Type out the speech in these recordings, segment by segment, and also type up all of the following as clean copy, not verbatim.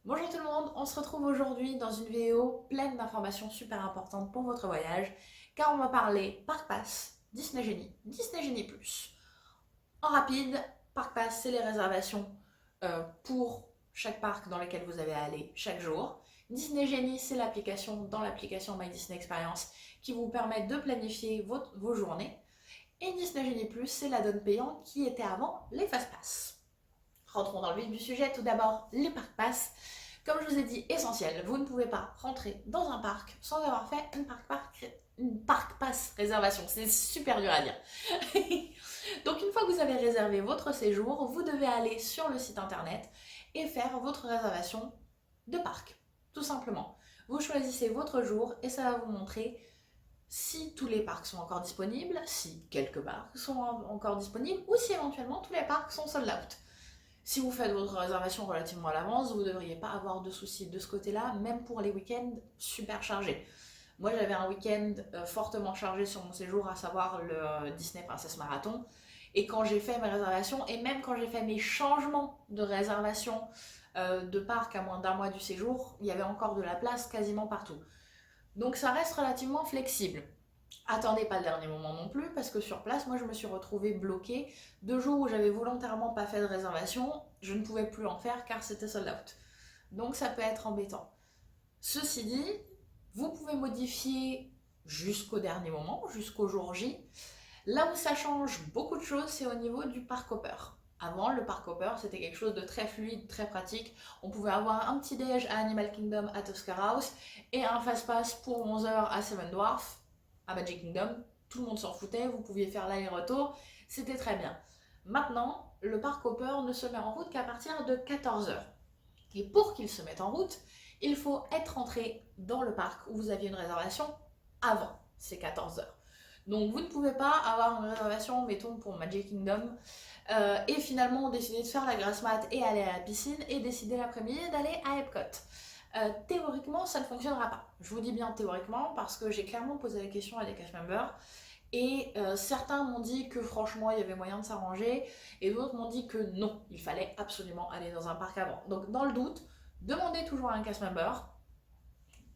Bonjour tout le monde, on se retrouve aujourd'hui dans une vidéo pleine d'informations super importantes pour votre voyage, car on va parler Parc Pass, Disney Genie, Disney Genie Plus. En rapide, Parc Pass, c'est les réservations pour chaque parc dans lequel vous allez aller chaque jour. Disney Genie, c'est l'application dans l'application My Disney Experience qui vous permet de planifier vos journées. Et Disney Genie Plus, c'est la donne payante qui était avant les Fast Pass. Rentrons dans le vif du sujet. Tout d'abord, les Parc Pass. Comme je vous ai dit, essentiel, vous ne pouvez pas rentrer dans un parc sans avoir fait une parc pass réservation. C'est super dur à dire. Donc une fois que vous avez réservé votre séjour, vous devez aller sur le site internet et faire votre réservation de parc, tout simplement. Vous choisissez votre jour et ça va vous montrer si tous les parcs sont encore disponibles, si quelques parcs sont encore disponibles ou si éventuellement tous les parcs sont sold out. Si vous faites votre réservation relativement à l'avance, vous ne devriez pas avoir de soucis de ce côté-là, même pour les week-ends super chargés. Moi, j'avais un week-end fortement chargé sur mon séjour, à savoir le Disney Princess Marathon. Et quand j'ai fait mes réservations, et même quand j'ai fait mes changements de réservation de parc à moins d'un mois du séjour, il y avait encore de la place quasiment partout. Donc ça reste relativement flexible. Attendez pas le dernier moment non plus, parce que sur place, moi je me suis retrouvée bloquée. 2 jours où j'avais volontairement pas fait de réservation, je ne pouvais plus en faire car c'était sold out. Donc ça peut être embêtant. Ceci dit, vous pouvez modifier jusqu'au dernier moment, jusqu'au jour J. Là où ça change beaucoup de choses, c'est au niveau du parc hopper. Avant, le parc hopper, c'était quelque chose de très fluide, très pratique. On pouvait avoir un petit déj à Animal Kingdom à Tusker House et un fast-pass pour 11 heures à Seven Dwarfs à Magic Kingdom. Tout le monde s'en foutait, vous pouviez faire l'aller-retour, c'était très bien. Maintenant, le parc hopper ne se met en route qu'à partir de 14 heures. Et pour qu'il se mette en route, il faut être entré dans le parc où vous aviez une réservation avant ces 14 heures. Donc vous ne pouvez pas avoir une réservation, mettons, pour Magic Kingdom, et finalement décider de faire la grasse mat et aller à la piscine, et décider l'après-midi d'aller à Epcot. Théoriquement, ça ne fonctionnera pas. Je vous dis bien théoriquement, parce que j'ai clairement posé la question à des cast members, et certains m'ont dit que franchement il y avait moyen de s'arranger, et d'autres m'ont dit que non, il fallait absolument aller dans un parc avant. Donc dans le doute, demandez toujours à un cast member,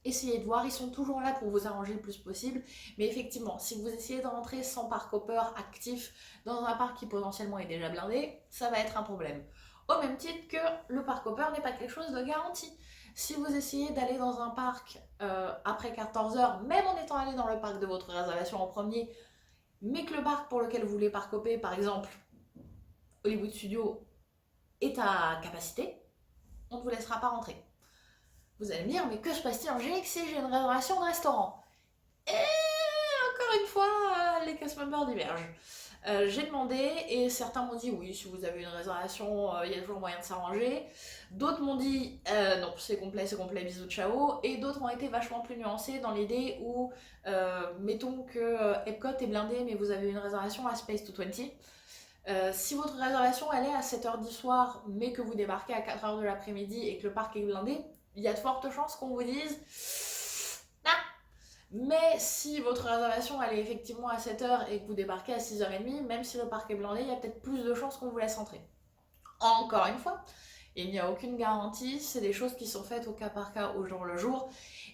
essayez de voir, ils sont toujours là pour vous arranger le plus possible. Mais effectivement, si vous essayez de rentrer sans parc hopper actif dans un parc qui potentiellement est déjà blindé, ça va être un problème. Au même titre que le parc hopper n'est pas quelque chose de garanti. Si vous essayez d'aller dans un parc après 14 heures, même en étant allé dans le parc de votre réservation en premier, mais que le parc pour lequel vous voulez parc hopper, par exemple Hollywood Studios, est à capacité, on ne vous laissera pas rentrer. Vous allez me dire, mais que se passe-t-il en GX si j'ai une réservation de restaurant? Et encore une fois, les cast members divergent. J'ai demandé et certains m'ont dit oui, si vous avez une réservation, il y a toujours moyen de s'arranger. D'autres m'ont dit non, c'est complet, bisous, ciao. Et d'autres ont été vachement plus nuancés dans l'idée où, mettons que Epcot est blindé, mais vous avez une réservation à Space 220. Si votre réservation elle est à 7h du soir, mais que vous débarquez à 4h de l'après-midi et que le parc est blindé, il y a de fortes chances qu'on vous dise ah. Mais si votre réservation elle est effectivement à 7h et que vous débarquez à 6h30, même si le parc est blindé, il y a peut-être plus de chances qu'on vous laisse entrer. Encore une fois, il n'y a aucune garantie, c'est des choses qui sont faites au cas par cas, au jour le jour.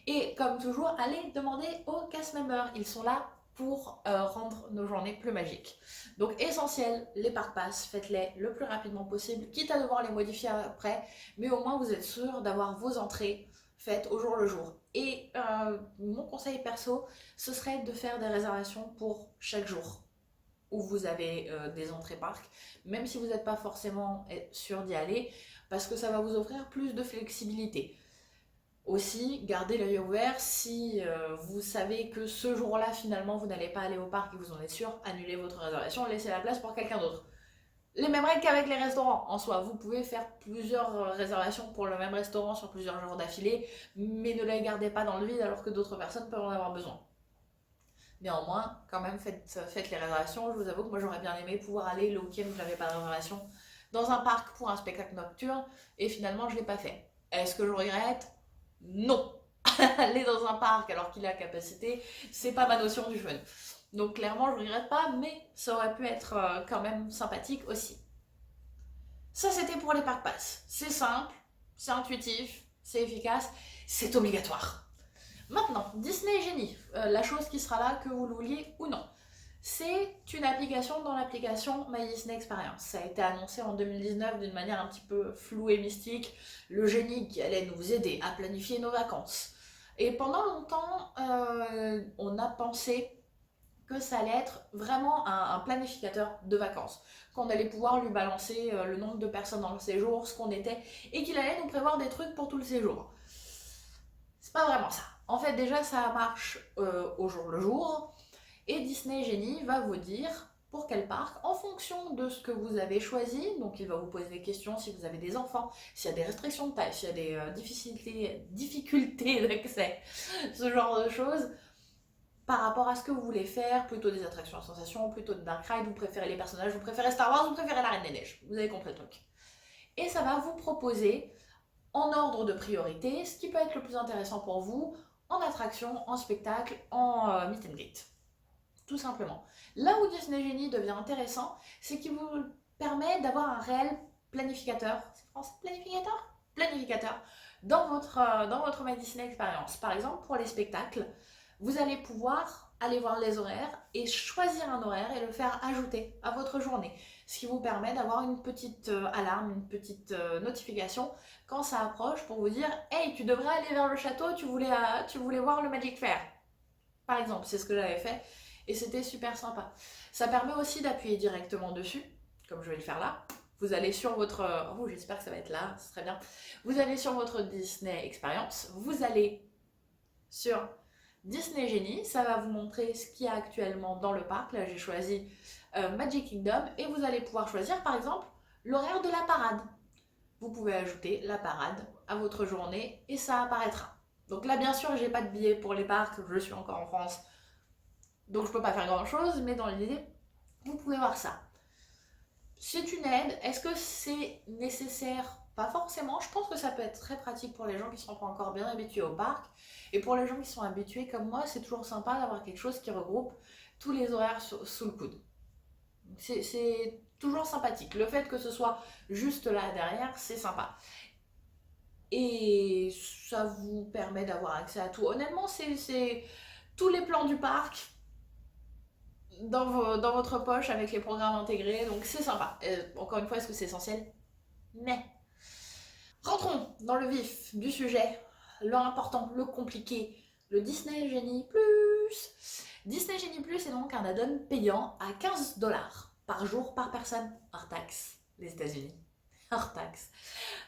Et comme toujours, allez demander aux cast members, ils sont là pour rendre nos journées plus magiques. Donc essentiel, les parc pass, faites-les le plus rapidement possible, quitte à devoir les modifier après, mais au moins vous êtes sûr d'avoir vos entrées faites au jour le jour. Et mon conseil perso, ce serait de faire des réservations pour chaque jour où vous avez des entrées parc, même si vous n'êtes pas forcément sûr d'y aller, parce que ça va vous offrir plus de flexibilité. Aussi, gardez l'œil ouvert si vous savez que ce jour-là, finalement, vous n'allez pas aller au parc et vous en êtes sûr, annulez votre réservation, laissez la place pour quelqu'un d'autre. Les mêmes règles qu'avec les restaurants, en soi. Vous pouvez faire plusieurs réservations pour le même restaurant sur plusieurs jours d'affilée, mais ne les gardez pas dans le vide alors que d'autres personnes peuvent en avoir besoin. Néanmoins, quand même, faites les réservations. Je vous avoue que moi, j'aurais bien aimé pouvoir aller le week-end où je n'avais pas de réservation dans un parc pour un spectacle nocturne, et finalement, je ne l'ai pas fait. Est-ce que je regrette? Non. Aller dans un parc alors qu'il est à capacité, c'est pas ma notion du fun. Donc clairement, je regrette pas, mais ça aurait pu être quand même sympathique aussi. Ça, c'était pour les parcs pass. C'est simple, c'est intuitif, c'est efficace, c'est obligatoire. Maintenant, Disney Genie, la chose qui sera là, que vous le vouliez ou non. C'est une application dans l'application My Disney Experience. Ça a été annoncé en 2019 d'une manière un petit peu floue et mystique. Le génie qui allait nous aider à planifier nos vacances. Et pendant longtemps, on a pensé que ça allait être vraiment un planificateur de vacances. Qu'on allait pouvoir lui balancer le nombre de personnes dans le séjour, ce qu'on était, et qu'il allait nous prévoir des trucs pour tout le séjour. C'est pas vraiment ça. En fait, déjà, ça marche au jour le jour. Et Disney Genie va vous dire pour quel parc, en fonction de ce que vous avez choisi. Donc il va vous poser des questions si vous avez des enfants, s'il y a des restrictions de taille, s'il y a des difficultés d'accès, ce genre de choses. Par rapport à ce que vous voulez faire, plutôt des attractions à sensations, plutôt de dark ride, vous préférez les personnages, vous préférez Star Wars, vous préférez la Reine des Neiges. Vous avez compris le truc. Et ça va vous proposer en ordre de priorité ce qui peut être le plus intéressant pour vous en attraction, en spectacle, en meet and greet. Tout simplement. Là où Disney Genie devient intéressant, c'est qu'il vous permet d'avoir un réel planificateur. C'est français, planificateur? Planificateur dans votre My Disney Experience. Par exemple, pour les spectacles, vous allez pouvoir aller voir les horaires et choisir un horaire et le faire ajouter à votre journée. Ce qui vous permet d'avoir une petite alarme, une petite notification quand ça approche pour vous dire « Hey, tu devrais aller vers le château, tu voulais voir le Magic Fair ». Par exemple, c'est ce que j'avais fait et c'était super sympa. Ça permet aussi d'appuyer directement dessus, comme je vais le faire là. Vous allez sur votre... Oh, j'espère que ça va être là, c'est très bien. Vous allez sur votre Disney Experience, vous allez sur Disney Genie, ça va vous montrer ce qu'il y a actuellement dans le parc. Là, j'ai choisi Magic Kingdom et vous allez pouvoir choisir, par exemple, l'horaire de la parade. Vous pouvez ajouter la parade à votre journée et ça apparaîtra. Donc là, bien sûr, j'ai pas de billet pour les parcs, je suis encore en France, donc je peux pas faire grand chose, mais dans l'idée, vous pouvez voir ça. C'est une aide. Est-ce que c'est nécessaire? Pas forcément. Je pense que ça peut être très pratique pour les gens qui ne sont pas encore bien habitués au parc. Et pour les gens qui sont habitués comme moi, c'est toujours sympa d'avoir quelque chose qui regroupe tous les horaires sous le coude. C'est toujours sympathique. Le fait que ce soit juste là derrière, c'est sympa. Et ça vous permet d'avoir accès à tout. Honnêtement, c'est tous les plans du parc dans votre poche avec les programmes intégrés, donc c'est sympa. Encore une fois, est-ce que c'est essentiel? Mais rentrons dans le vif du sujet, l'important, le compliqué, le Disney Genie Plus. Disney Genie Plus est donc un add-on payant à 15$ par jour par personne, hors taxe, les États-Unis. Hors taxe.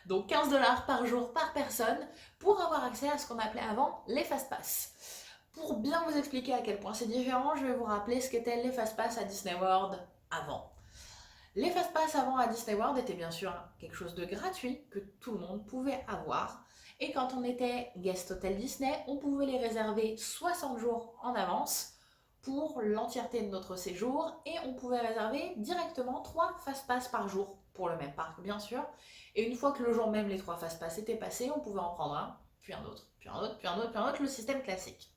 Donc 15$ par jour par personne pour avoir accès à ce qu'on appelait avant les Fast Pass. Pour bien vous expliquer à quel point c'est différent, je vais vous rappeler ce qu'étaient les Fast Pass à Disney World avant. Les Fast Pass avant à Disney World étaient bien sûr quelque chose de gratuit que tout le monde pouvait avoir. Et quand on était guest Hotel Disney, on pouvait les réserver 60 jours en avance pour l'entièreté de notre séjour. Et on pouvait réserver directement 3 Fast Pass par jour pour le même parc bien sûr. Et une fois que le jour même les 3 Fast Pass étaient passés, on pouvait en prendre un, puis un autre, puis un autre, puis un autre, puis un autre, le système classique.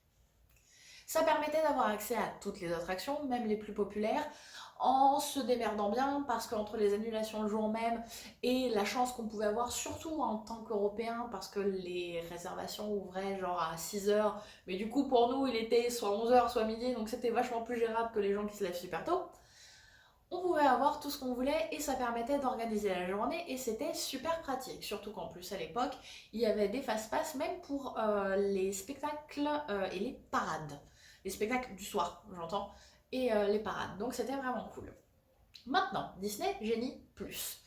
Ça permettait d'avoir accès à toutes les attractions, même les plus populaires, en se démerdant bien, parce qu'entre les annulations le jour même et la chance qu'on pouvait avoir, surtout en tant qu'Européens, parce que les réservations ouvraient genre à 6h, mais du coup pour nous il était soit 11h, soit midi, donc c'était vachement plus gérable que les gens qui se lèvent super tôt. On pouvait avoir tout ce qu'on voulait et ça permettait d'organiser la journée et c'était super pratique. Surtout qu'en plus à l'époque, il y avait des fast-pass même pour les spectacles et les parades. Les spectacles du soir, j'entends, et les parades. Donc c'était vraiment cool. Maintenant, Disney Genie Plus.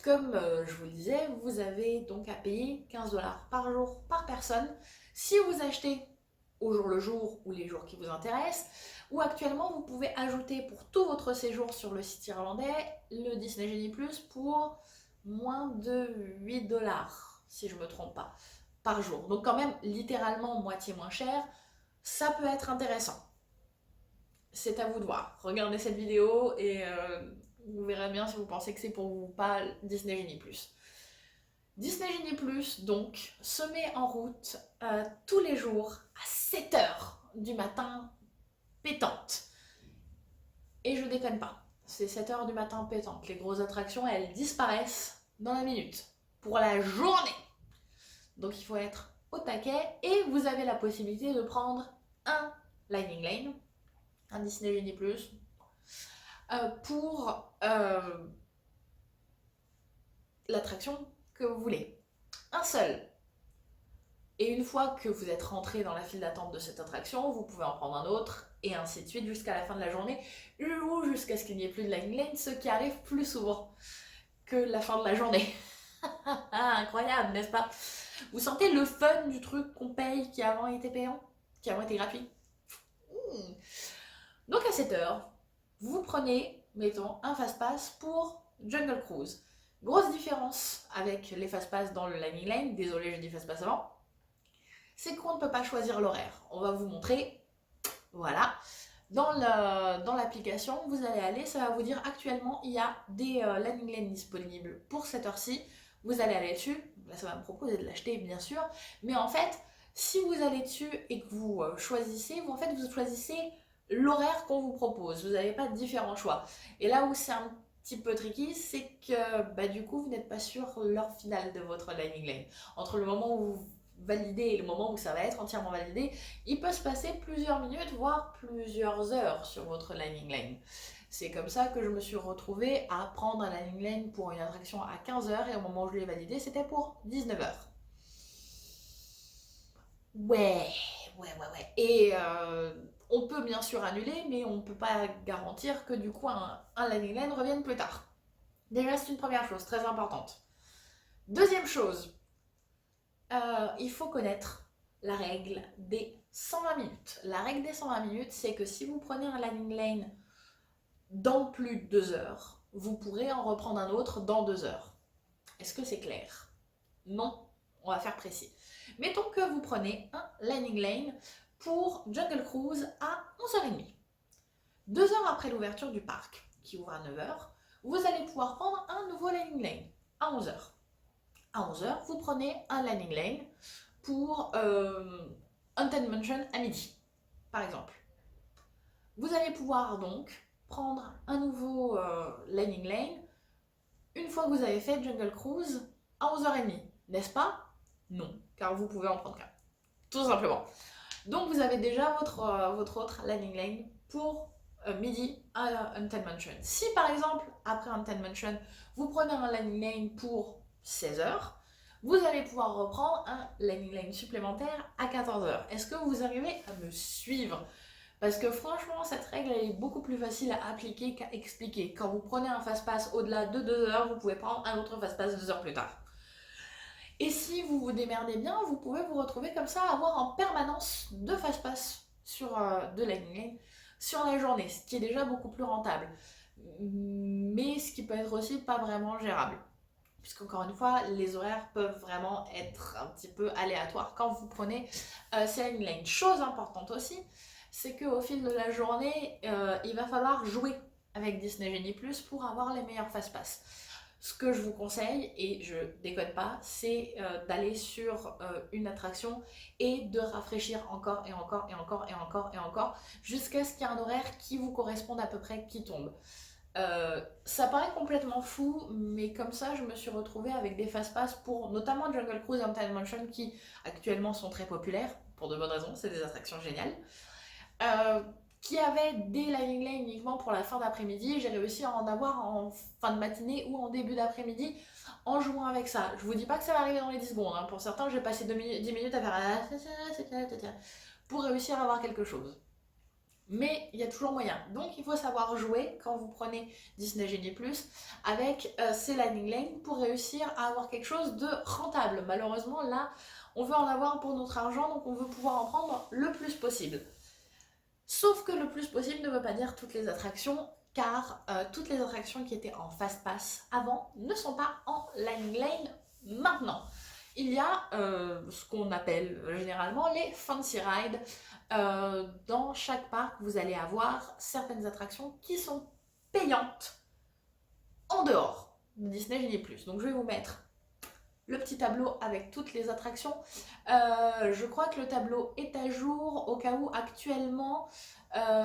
Comme je vous le disais, vous avez donc à payer 15$ par jour par personne si vous achetez au jour le jour ou les jours qui vous intéressent, ou actuellement vous pouvez ajouter pour tout votre séjour sur le site irlandais le Disney Genie Plus pour moins de 8$, si je ne me trompe pas, par jour. Donc quand même littéralement moitié moins cher, ça peut être intéressant. C'est à vous de voir. Regardez cette vidéo et vous verrez bien si vous pensez que c'est pour vous ou pas Disney Genie Plus. Disney Genie Plus, donc, se met en route tous les jours à 7h du matin pétante. Et je déconne pas, c'est 7h du matin pétante. Les grosses attractions, elles disparaissent dans la minute, pour la journée. Donc Donc il faut être au taquet et vous avez la possibilité de prendre un Lightning Lane, un Disney Genie Plus, pour l'attraction que vous voulez. Un seul. Et une fois que vous êtes rentré dans la file d'attente de cette attraction, vous pouvez en prendre un autre, et ainsi de suite jusqu'à la fin de la journée, ou jusqu'à ce qu'il n'y ait plus de Lightning Lane, ce qui arrive plus souvent que la fin de la journée. Incroyable, n'est-ce pas? Vous sentez le fun du truc qu'on paye qui avant était payant, qui avant était gratuit? Donc à cette heure, vous prenez, mettons, un fast-pass pour Jungle Cruise. Grosse différence avec les fast-pass dans le Lightning Lane, désolé j'ai dit fast-pass avant, c'est qu'on ne peut pas choisir l'horaire. On va vous montrer, voilà. Dans l'application, vous allez aller, ça va vous dire actuellement il y a des Lightning Lane disponibles pour cette heure-ci. Vous allez aller dessus, là ça va me proposer de l'acheter bien sûr, mais en fait, si vous allez dessus et que vous choisissez, vous choisissez l'horaire qu'on vous propose. Vous n'avez pas différents choix. Et là où c'est un petit peu tricky, c'est que du coup, vous n'êtes pas sûr l'heure finale de votre Lightning Lane. Entre le moment où vous validez et le moment où ça va être entièrement validé, il peut se passer plusieurs minutes, voire plusieurs heures sur votre Lightning Lane. C'est comme ça que je me suis retrouvée à prendre un Lightning Lane pour une attraction à 15h et au moment où je l'ai validé, c'était pour 19h. Ouais. Et on peut bien sûr annuler, mais on ne peut pas garantir que du coup un Lightning Lane revienne plus tard. Déjà, c'est une première chose très importante. Deuxième chose, il faut connaître la règle des 120 minutes. La règle des 120 minutes, c'est que si vous prenez un Lightning Lane dans plus de 2 heures, vous pourrez en reprendre un autre dans 2 heures. Est-ce que c'est clair? Non, on va faire précis. Mettons que vous prenez un Lightning Lane pour Jungle Cruise à 11h30. 2 heures après l'ouverture du parc, qui ouvre à 9h, vous allez pouvoir prendre un nouveau Lightning Lane à 11h. À 11h, vous prenez un Lightning Lane pour Haunted Mansion à midi, par exemple. Vous allez pouvoir donc prendre un nouveau Lightning Lane une fois que vous avez fait Jungle Cruise à 11h30, n'est-ce pas? Non, car vous pouvez en prendre qu'un, tout simplement. Donc vous avez déjà votre autre Lightning Lane pour midi à Haunted Mansion. Si par exemple, après Haunted Mansion, vous prenez un Lightning Lane pour 16h, vous allez pouvoir reprendre un Lightning Lane supplémentaire à 14h. Est-ce que vous arrivez à me suivre? Parce que franchement, cette règle elle est beaucoup plus facile à appliquer qu'à expliquer. Quand vous prenez un fast-pass au-delà de 2 heures, vous pouvez prendre un autre fast-pass 2 heures plus tard. Et si vous vous démerdez bien, vous pouvez vous retrouver comme ça à avoir en permanence 2 fast-pass sur de Lightning Lane sur la journée, ce qui est déjà beaucoup plus rentable. Mais ce qui peut être aussi pas vraiment gérable. Puisqu'encore une fois, les horaires peuvent vraiment être un petit peu aléatoires quand vous prenez ces Lightning Lane. Chose importante aussi, c'est qu'au fil de la journée, il va falloir jouer avec Disney Genie Plus pour avoir les meilleurs fast-pass. Ce que je vous conseille, et je déconne pas, c'est d'aller sur une attraction et de rafraîchir encore et encore et encore et encore et encore jusqu'à ce qu'il y ait un horaire qui vous corresponde à peu près qui tombe. Ça paraît complètement fou, mais comme ça je me suis retrouvée avec des fast-pass pour notamment Jungle Cruise et Haunted Mansion qui actuellement sont très populaires, pour de bonnes raisons, c'est des attractions géniales. Qui avaient des Lightning Lane uniquement pour la fin d'après-midi. J'ai réussi à en avoir en fin de matinée ou en début d'après-midi en jouant avec ça. Je vous dis pas que ça va arriver dans les 10 secondes. Hein. Pour certains, j'ai passé 10 minutes à faire pour réussir à avoir quelque chose. Mais il y a toujours moyen. Donc il faut savoir jouer quand vous prenez Disney Genie Plus avec ces Lightning Lane pour réussir à avoir quelque chose de rentable. Malheureusement, là, on veut en avoir pour notre argent, donc on veut pouvoir en prendre le plus possible. Sauf que le plus possible ne veut pas dire toutes les attractions, car toutes les attractions qui étaient en Fast Pass avant ne sont pas en Lightning Lane maintenant. Il y a ce qu'on appelle généralement les Fancy Rides. Dans chaque parc, vous allez avoir certaines attractions qui sont payantes en dehors de Disney Genie+. Donc je vais vous mettre le petit tableau avec toutes les attractions. Je crois que le tableau est à jour au cas où actuellement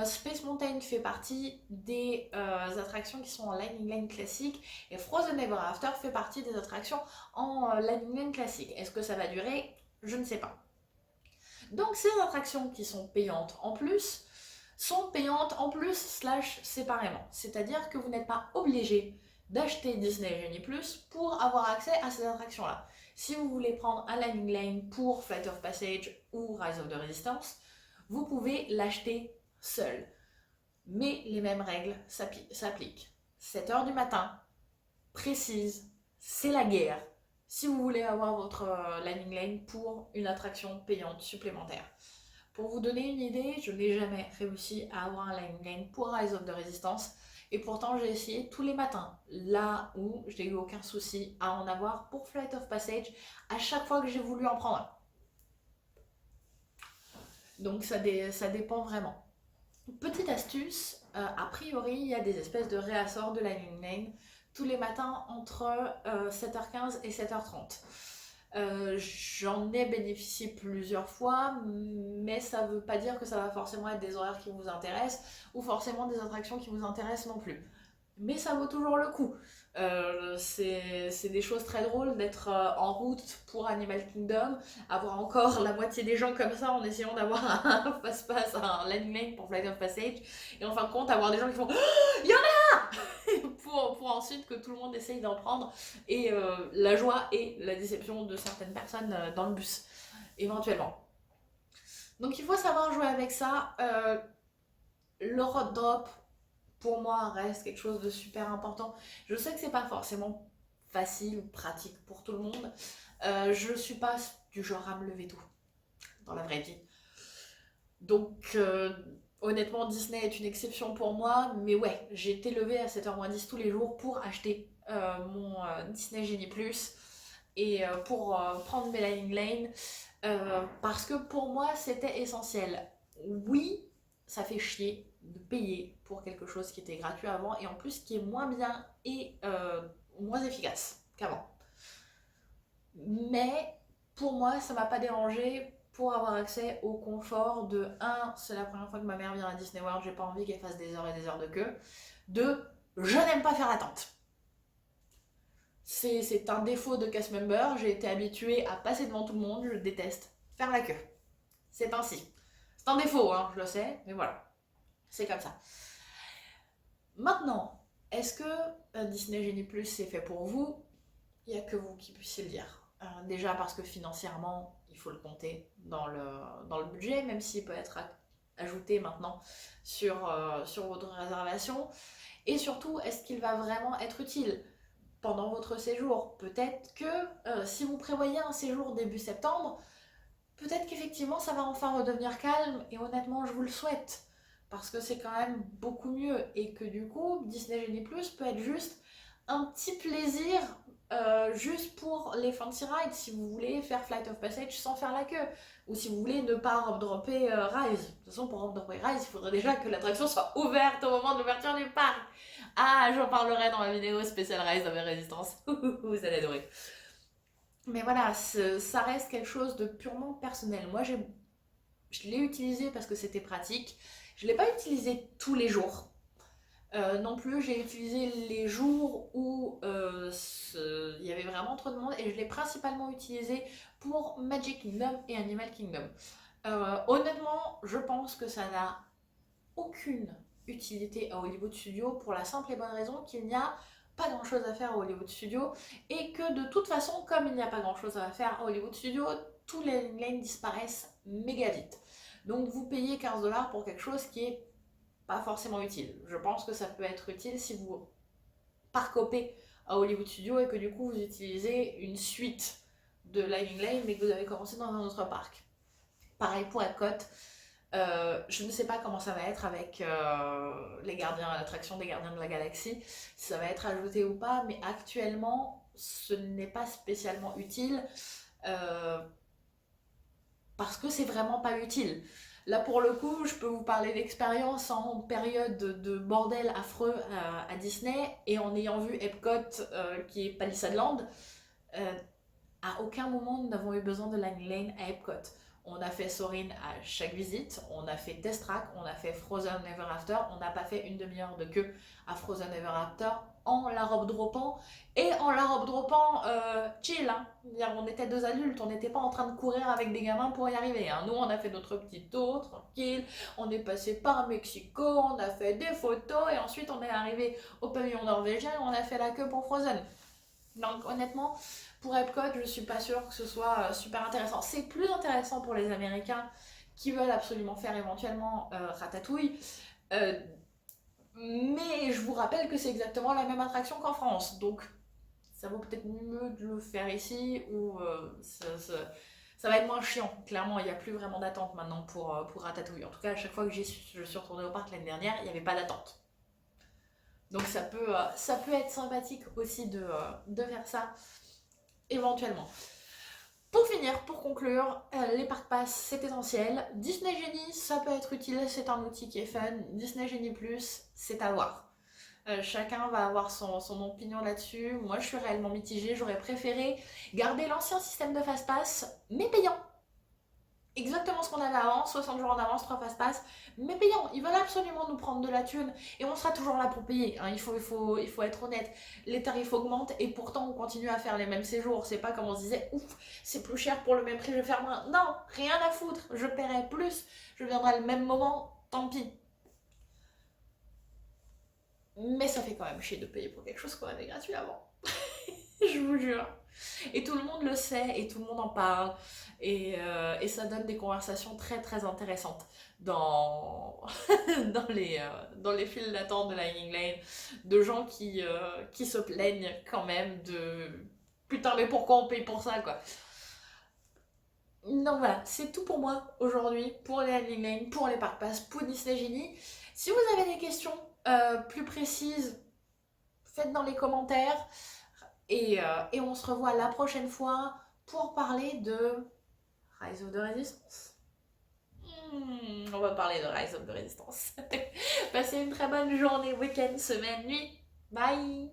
Space Mountain fait partie des attractions qui sont en Lightning Lane classique et Frozen Ever After fait partie des attractions en Lightning Lane classique. Est-ce que ça va durer? Je ne sais pas. Donc ces attractions qui sont payantes en plus sont payantes en plus / séparément. C'est-à-dire que vous n'êtes pas obligé d'acheter Disney Genie Plus pour avoir accès à ces attractions-là. Si vous voulez prendre un Lightning Lane pour Flight of Passage ou Rise of the Resistance, vous pouvez l'acheter seul. Mais les mêmes règles s'appliquent. 7h du matin, précise, c'est la guerre si vous voulez avoir votre Lightning Lane pour une attraction payante supplémentaire. Pour vous donner une idée, je n'ai jamais réussi à avoir un Lightning Lane pour Rise of the Resistance et pourtant j'ai essayé tous les matins, là où je n'ai eu aucun souci à en avoir pour Flight of Passage à chaque fois que j'ai voulu en prendre un. Donc ça dépend vraiment. Petite astuce, a priori il y a des espèces de réassorts de Lightning Lane tous les matins entre 7h15 et 7h30. J'en ai bénéficié plusieurs fois, mais ça veut pas dire que ça va forcément être des horaires qui vous intéressent ou forcément des attractions qui vous intéressent non plus. Mais ça vaut toujours le coup. C'est des choses très drôles d'être en route pour Animal Kingdom, avoir encore la moitié des gens comme ça en essayant d'avoir un fast-pass, un Lightning Lane pour Flight of Passage, et en fin de compte avoir des gens qui font « Il y en a !» pour ensuite que tout le monde essaye d'en prendre, et la joie et la déception de certaines personnes dans le bus, éventuellement. Donc il faut savoir jouer avec ça. Le road drop, pour moi, reste quelque chose de super important. Je sais que c'est pas forcément facile ou pratique pour tout le monde. Je suis pas du genre à me lever tôt dans la vraie vie. Donc, honnêtement, Disney est une exception pour moi. Mais ouais, j'ai été levée à 7h moins 10 tous les jours pour acheter mon Disney Genie Plus et pour prendre mes Lightning Lane. Parce que pour moi, c'était essentiel. Oui, ça fait chier de payer pour quelque chose qui était gratuit avant et en plus qui est moins bien et moins efficace qu'avant. Mais pour moi, ça m'a pas dérangé pour avoir accès au confort de 1, c'est la première fois que ma mère vient à Disney World, j'ai pas envie qu'elle fasse des heures et des heures de queue. 2, je n'aime pas faire l'attente. C'est un défaut de cast member, j'ai été habituée à passer devant tout le monde, je déteste faire la queue. C'est ainsi. C'est un défaut, hein, je le sais, mais voilà. C'est comme ça. Maintenant, est-ce que Disney Genie Plus c'est fait pour vous? Il n'y a que vous qui puissiez le dire. Déjà parce que financièrement, il faut le compter dans le budget, même s'il peut être ajouté maintenant sur votre réservation. Et surtout, est-ce qu'il va vraiment être utile pendant votre séjour? Peut-être que si vous prévoyez un séjour début septembre, peut-être qu'effectivement ça va enfin redevenir calme et honnêtement je vous le souhaite parce que c'est quand même beaucoup mieux et que du coup Disney Genie Plus peut être juste un petit plaisir juste pour les fancy rides si vous voulez faire Flight of Passage sans faire la queue ou si vous voulez ne pas dropper Rise. De toute façon pour dropper Rise il faudrait déjà que l'attraction soit ouverte au moment de l'ouverture du parc. Ah, j'en parlerai dans ma vidéo spéciale Rise of the Resistance. Vous allez adorer. Mais voilà, ça reste quelque chose de purement personnel. Moi, je l'ai utilisé parce que c'était pratique. Je ne l'ai pas utilisé tous les jours. Non plus, j'ai utilisé les jours où il y avait vraiment trop de monde et je l'ai principalement utilisé pour Magic Kingdom et Animal Kingdom. Honnêtement, je pense que ça n'a aucune utilité à Hollywood Studios pour la simple et bonne raison qu'il n'y a pas grand chose à faire à Hollywood Studios et que de toute façon, comme il n'y a pas grand chose à faire à Hollywood Studios, tous les lanes disparaissent méga vite. Donc vous payez 15$ pour quelque chose qui est pas forcément utile. Je pense que ça peut être utile si vous parcopez à Hollywood Studios et que du coup vous utilisez une suite de Lightning Lane mais que vous avez commencé dans un autre parc. Pareil pour Epcot. Je ne sais pas comment ça va être avec les gardiens, l'attraction des gardiens de la galaxie, si ça va être ajouté ou pas, mais actuellement ce n'est pas spécialement utile parce que c'est vraiment pas utile. Là pour le coup, je peux vous parler d'expérience en période de bordel affreux à Disney et en ayant vu Epcot qui est Palissadeland. À aucun moment nous n'avons eu besoin de Lightning Lane à Epcot. On a fait Soarin' à chaque visite, on a fait Test Track, on a fait Frozen Ever After, on n'a pas fait une demi-heure de queue à Frozen Ever After en la robe droppant et en la robe droppant chill. Hein. On était deux adultes, on n'était pas en train de courir avec des gamins pour y arriver. Hein. Nous, on a fait notre petit tour tranquille, on est passé par Mexico, on a fait des photos et ensuite on est arrivé au pavillon norvégien et on a fait la queue pour Frozen. Donc honnêtement, pour Epcot, je suis pas sûre que ce soit super intéressant. C'est plus intéressant pour les Américains qui veulent absolument faire éventuellement Ratatouille. Euh, mais je vous rappelle que c'est exactement la même attraction qu'en France. Donc ça vaut peut-être mieux de le faire ici ou ça va être moins chiant. Clairement, il n'y a plus vraiment d'attente maintenant pour Ratatouille. En tout cas, à chaque fois que je suis retournée au parc l'année dernière, il n'y avait pas d'attente. Donc ça peut être sympathique aussi de faire ça éventuellement. Pour finir, pour conclure, les Park Pass c'est essentiel. Disney Genie ça peut être utile, c'est un outil qui est fun. Disney Genie Plus c'est à voir. Chacun va avoir son opinion là-dessus. Moi je suis réellement mitigée, j'aurais préféré garder l'ancien système de Fast Pass mais payant. Exactement ce qu'on avait avant, 60 jours en avance, 3 fast-pass, mais payant. Ils veulent absolument nous prendre de la thune et on sera toujours là pour payer. Hein. Il faut être honnête. Les tarifs augmentent et pourtant on continue à faire les mêmes séjours. C'est pas comme on se disait, ouf, c'est plus cher pour le même prix, je vais faire moins. Non, rien à foutre. Je paierai plus, je viendrai le même moment, tant pis. Mais ça fait quand même chier de payer pour quelque chose qu'on avait gratuit avant. Je vous jure. Et tout le monde le sait et tout le monde en parle. Et ça donne des conversations très très intéressantes dans, dans les files d'attente de Lightning Lane. De gens qui se plaignent quand même de putain, mais pourquoi on paye pour ça quoi. Donc voilà, c'est tout pour moi aujourd'hui, pour les Lightning Lane, pour les Park Pass, pour Disney Genie. Si vous avez des questions plus précises, faites dans les commentaires. Et on se revoit la prochaine fois pour parler de Rise of the Resistance. On va parler de Rise of the Resistance. Passez une très bonne journée, week-end, semaine, nuit. Bye.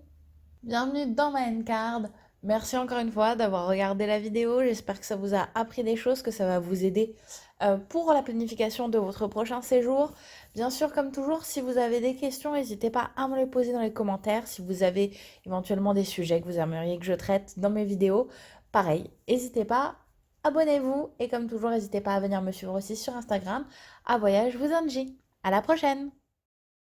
Bienvenue dans ma N-Card. Merci encore une fois d'avoir regardé la vidéo. J'espère que ça vous a appris des choses, que ça va vous aider pour la planification de votre prochain séjour. Bien sûr, comme toujours, si vous avez des questions, n'hésitez pas à me les poser dans les commentaires. Si vous avez éventuellement des sujets que vous aimeriez que je traite dans mes vidéos, pareil, n'hésitez pas, abonnez-vous. Et comme toujours, n'hésitez pas à venir me suivre aussi sur Instagram, à Voyage Vous Angie. À la prochaine!